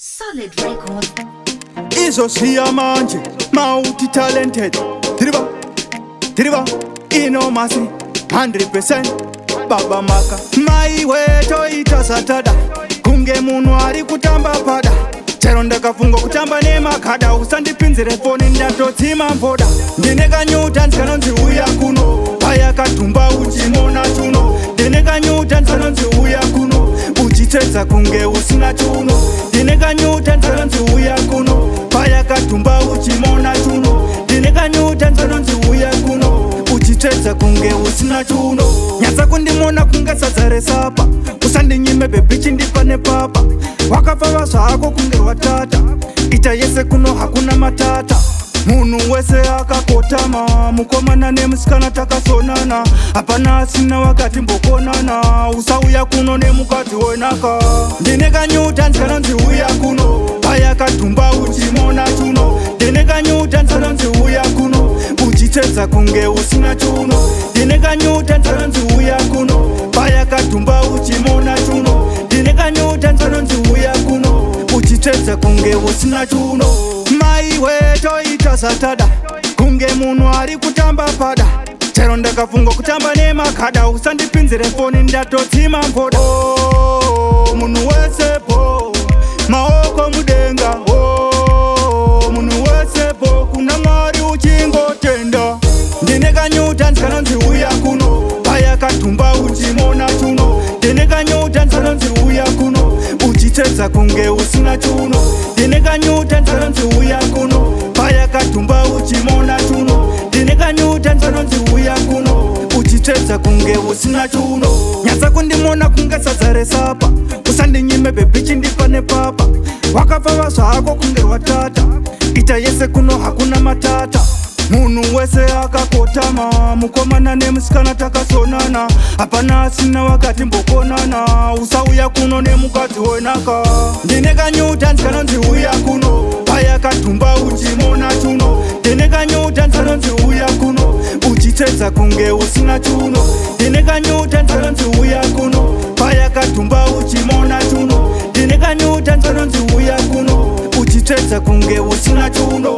Solid record. Izoshiya manje mawuthi talented Diriba inomasi 100% baba maka mai weto itasatada kunge munhu ari kutamba pada chero ndakafunga kutamba nemakada usandipinzire foni ndatotsima mvoda ndine kanyuta ndikanonzi uya kuno paya katumba uchimona chuno ndine kanyuta ndikanonzi uya kuno uchitedza kunge usina chuno ndine kanyuta ndikanonzi uya kuno paya katumba uchimona chuno ndine kanyuta ndikanonzi uya kuno uchitedza kunge usina chuno nyatsa kundimona kunge sadza resapa usandinyime bebichi ndipane papa wakapfava zvako kunge watata ita yese kuno hakuna matata munhu wese akakotama mukomana nemusikana takasonana hapana asina wakati mbokonana usauya kuno nemukadzi wenaka ndine kanyuta ndikanonzi uya kuno paya katumba uchimona chuno ndine kanyuta ndikanonzi uya kuno uchitedza kunge usina chuno ndine kanyuta ndikanonzi uya kuno paya katumba uchimona chuno ndine kanyuta ndikanonzi uya kuno uchitedza kunge usina chuno mai wetoita satada kunge munhu ari kutamba pada chero ndakafunga kutamba nemakada usandipinzire foni ndatotsima mvoda munhu wesepo maoko mudenga munhu wesepo kuna mwari uchingotenda ndine kanyuta ndikanonzi uya kuno paya katumba uchimona chuno ndine kanyuta ndikanonzi uya kuno uchitedza kunge usina chuno ndine kanyuta ndikanonzi uya kuno paya katumba uchimona chuno ndine kanyuta ndikanonzi uya kuno uchitedza kunge usina chuno nyatsa kundimona kunge sadza resapa usandinyime bebichi ndipane papa wakapfava zvako kunge watata ita yese kuno hakuna matata munhu wese akakotama mukomana nemusikana takasonana hapana asina wakati mbokonana usauya kuno nemukadzi wenaka ndine kanyuta ndikanonzi uya kuno paya katumba uchimona chuno ndine kanyuta ndikanonzi uya kuno uchitedza kunge usina chuno ndine kanyuta ndikanonzi uya kuno paya katumba uchimona chuno ndine kanyuta ndikanonzi uya kuno uchitedza kunge usina chuno.